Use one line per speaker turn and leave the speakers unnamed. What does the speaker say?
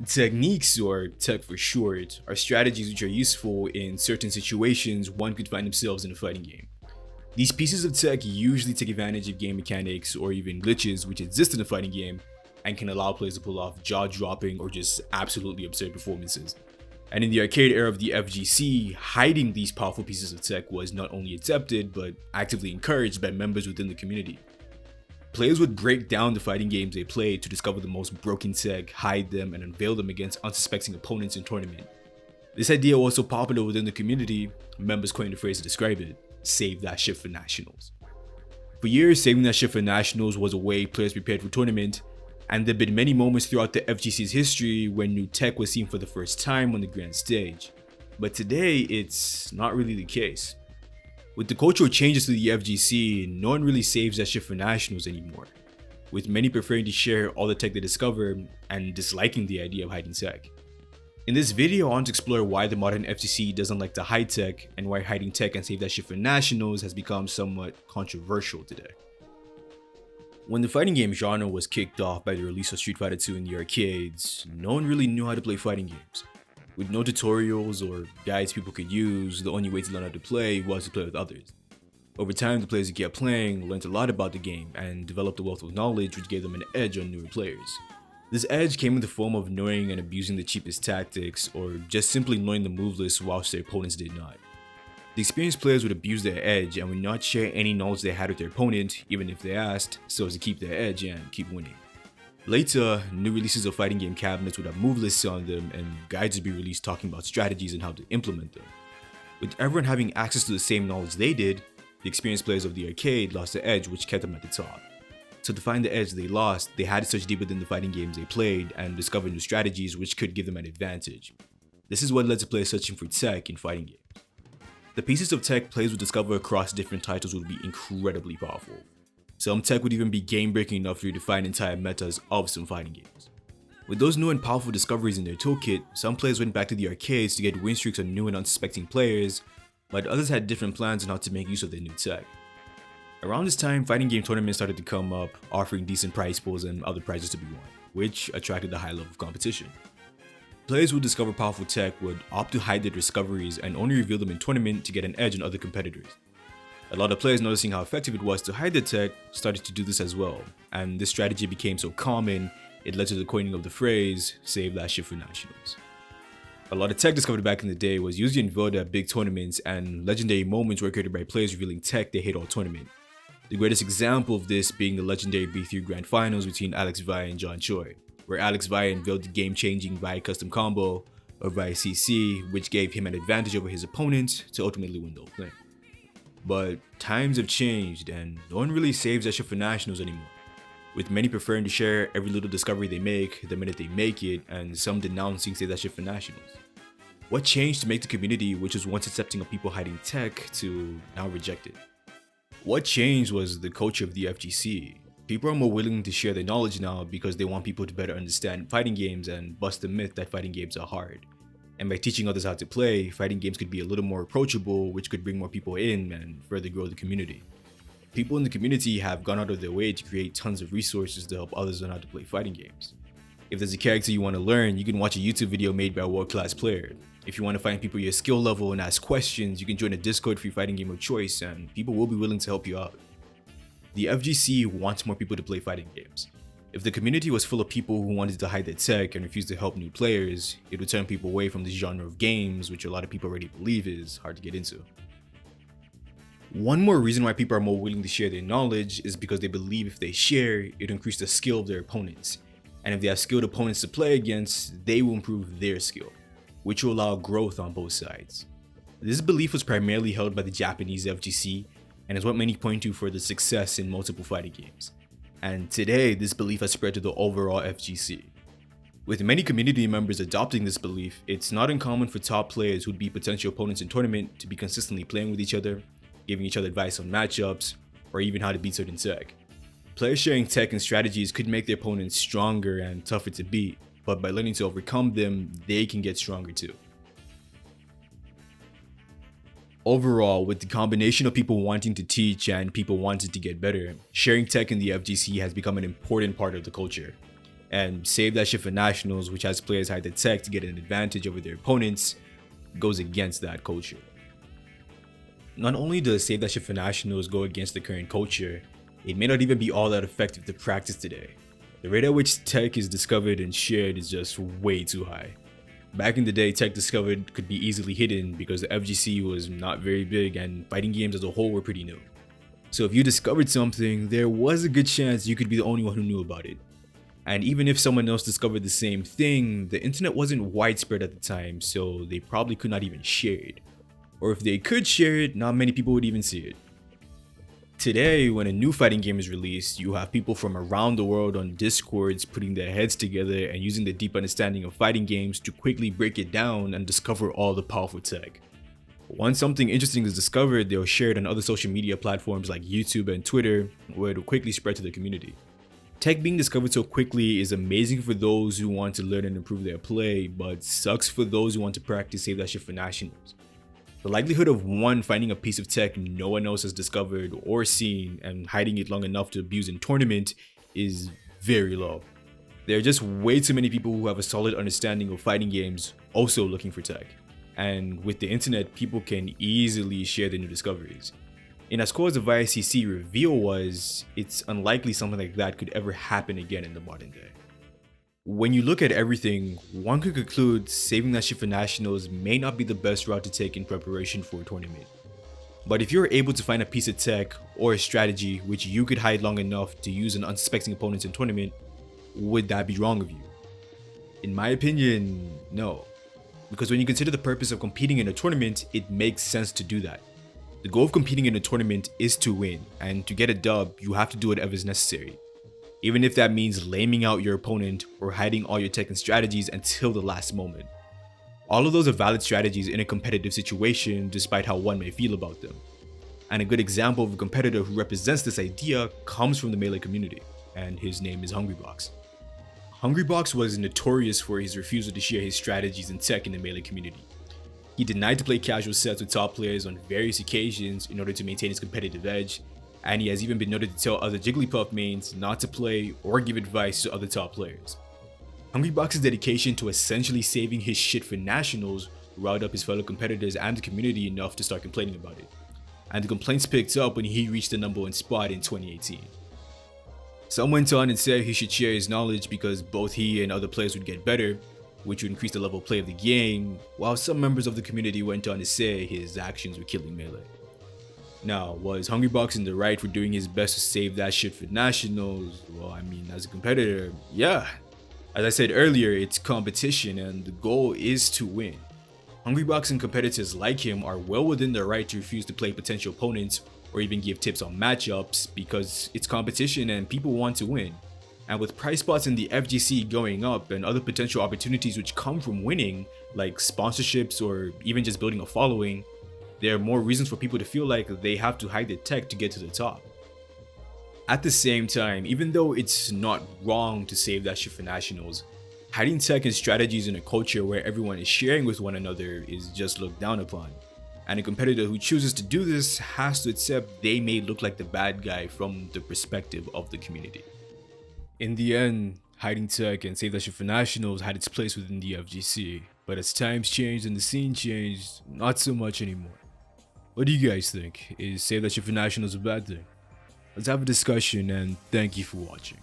Techniques, or tech for short, are strategies which are useful in certain situations one could find themselves in a fighting game. These pieces of tech usually take advantage of game mechanics or even glitches which exist in a fighting game and can allow players to pull off jaw-dropping or just absolutely absurd performances. And in the arcade era of the FGC, hiding these powerful pieces of tech was not only accepted but actively encouraged by members within the community. Players would break down the fighting games they played to discover the most broken tech, hide them, and unveil them against unsuspecting opponents in tournament. This idea was so popular within the community, members coined the phrase to describe it: save that shit for nationals. For years, saving that shit for nationals was a way players prepared for tournament, and there have been many moments throughout the FGC's history when new tech was seen for the first time on the grand stage. But today, it's not really the case. With the cultural changes to the FGC, no one really saves that shit for nationals anymore, with many preferring to share all the tech they discover and disliking the idea of hiding tech. In this video, I want to explore why the modern FGC doesn't like to hide tech and why hiding tech and save that shit for nationals has become somewhat controversial today. When the fighting game genre was kicked off by the release of Street Fighter 2 in the arcades, no one really knew how to play fighting games. With no tutorials or guides people could use, the only way to learn how to play was to play with others. Over time, the players who kept playing learned a lot about the game and developed a wealth of knowledge which gave them an edge on newer players. This edge came in the form of knowing and abusing the cheapest tactics, or just simply knowing the move list whilst their opponents did not. The experienced players would abuse their edge and would not share any knowledge they had with their opponent, even if they asked, so as to keep their edge and keep winning. Later, new releases of fighting game cabinets would have move lists on them and guides would be released talking about strategies and how to implement them. With everyone having access to the same knowledge they did, the experienced players of the arcade lost the edge which kept them at the top. So to find the edge they lost, they had to search deep within the fighting games they played and discover new strategies which could give them an advantage. This is what led to players searching for tech in fighting games. The pieces of tech players would discover across different titles would be incredibly powerful. Some tech would even be game-breaking enough to redefine entire metas of some fighting games. With those new and powerful discoveries in their toolkit, some players went back to the arcades to get win streaks on new and unsuspecting players, but others had different plans on how to make use of their new tech. Around this time, fighting game tournaments started to come up, offering decent prize pools and other prizes to be won, which attracted a high level of competition. Players who discover powerful tech would opt to hide their discoveries and only reveal them in tournament to get an edge on other competitors. A lot of players, noticing how effective it was to hide their tech, started to do this as well, and this strategy became so common, it led to the coining of the phrase, save that shit for nationals. A lot of tech discovered back in the day was usually unveiled at big tournaments, and legendary moments were created by players revealing tech they hid all tournament. The greatest example of this being the legendary B3 Grand Finals between Alex Valle and John Choi, where Alex Valle unveiled the game-changing Valle custom combo, or Valle CC, which gave him an advantage over his opponent to ultimately win the whole thing. But times have changed and no one really saves that shit for nationals anymore, with many preferring to share every little discovery they make the minute they make it, and some denouncing save that shit for nationals. What changed to make the community, which was once accepting of people hiding tech, to now reject it? What changed was the culture of the FGC. People are more willing to share their knowledge now because they want people to better understand fighting games and bust the myth that fighting games are hard. And by teaching others how to play, fighting games could be a little more approachable, which could bring more people in and further grow the community. People in the community have gone out of their way to create tons of resources to help others learn how to play fighting games. If there's a character you want to learn, you can watch a YouTube video made by a world-class player. If you want to find people your skill level and ask questions, you can join a Discord for your fighting game of choice and people will be willing to help you out. The FGC wants more people to play fighting games. If the community was full of people who wanted to hide their tech and refused to help new players, it would turn people away from this genre of games, which a lot of people already believe is hard to get into. One more reason why people are more willing to share their knowledge is because they believe if they share, it increases the skill of their opponents. And if they have skilled opponents to play against, they will improve their skill, which will allow growth on both sides. This belief was primarily held by the Japanese FGC and is what many point to for the success in multiple fighting games. And today, this belief has spread to the overall FGC. With many community members adopting this belief, it's not uncommon for top players who'd be potential opponents in tournament to be consistently playing with each other, giving each other advice on matchups, or even how to beat certain tech. Players sharing tech and strategies could make their opponents stronger and tougher to beat, but by learning to overcome them, they can get stronger too. Overall, with the combination of people wanting to teach and people wanting to get better, sharing tech in the FGC has become an important part of the culture. And Save That Shit for Nationals, which has players hide the tech to get an advantage over their opponents, goes against that culture. Not only does Save That Shit for Nationals go against the current culture, it may not even be all that effective to practice today. The rate at which tech is discovered and shared is just way too high. Back in the day, tech discovered could be easily hidden because the FGC was not very big and fighting games as a whole were pretty new. So if you discovered something, there was a good chance you could be the only one who knew about it. And even if someone else discovered the same thing, the internet wasn't widespread at the time, so they probably could not even share it. Or if they could share it, not many people would even see it. Today, when a new fighting game is released, you have people from around the world on Discords putting their heads together and using the deep understanding of fighting games to quickly break it down and discover all the powerful tech. Once something interesting is discovered, they'll share it on other social media platforms like YouTube and Twitter, where it'll quickly spread to the community. Tech being discovered so quickly is amazing for those who want to learn and improve their play, but sucks for those who want to practice Save That Shit for Nationals. The likelihood of one finding a piece of tech no one else has discovered or seen and hiding it long enough to abuse in tournament is very low. There are just way too many people who have a solid understanding of fighting games also looking for tech. And with the internet, people can easily share their new discoveries. And as cool as the VICC reveal was, it's unlikely something like that could ever happen again in the modern day. When you look at everything, one could conclude saving that shit for nationals may not be the best route to take in preparation for a tournament. But if you're able to find a piece of tech or a strategy which you could hide long enough to use on unsuspecting opponents in tournament, would that be wrong of you? In my opinion, no. Because when you consider the purpose of competing in a tournament, it makes sense to do that. The goal of competing in a tournament is to win, and to get a dub, you have to do whatever is necessary. Even if that means laming out your opponent or hiding all your tech and strategies until the last moment. All of those are valid strategies in a competitive situation despite how one may feel about them. And a good example of a competitor who represents this idea comes from the Melee community, and his name is Hungrybox. Hungrybox was notorious for his refusal to share his strategies and tech in the Melee community. He denied to play casual sets with top players on various occasions in order to maintain his competitive edge, and he has even been noted to tell other Jigglypuff mains not to play or give advice to other top players. Hungrybox's dedication to essentially saving his shit for nationals riled up his fellow competitors and the community enough to start complaining about it, and the complaints picked up when he reached the #1 spot in 2018. Some went on and said he should share his knowledge because both he and other players would get better, which would increase the level of play of the game, while some members of the community went on to say his actions were killing Melee. Now, was Hungrybox in the right for doing his best to save that shit for nationals? Well, I mean, as a competitor, yeah. As I said earlier, it's competition and the goal is to win. Hungrybox and competitors like him are well within their right to refuse to play potential opponents or even give tips on matchups because it's competition and people want to win. And with price spots in the FGC going up and other potential opportunities which come from winning, like sponsorships or even just building a following, there are more reasons for people to feel like they have to hide their tech to get to the top. At the same time, even though it's not wrong to save that shit for nationals, hiding tech and strategies in a culture where everyone is sharing with one another is just looked down upon. And a competitor who chooses to do this has to accept they may look like the bad guy from the perspective of the community. In the end, hiding tech and Save That Shit for Nationals had its place within the FGC, but as times changed and the scene changed, not so much anymore. What do you guys think? Is Save That Shit for Nationals a bad thing? Let's have a discussion and thank you for watching.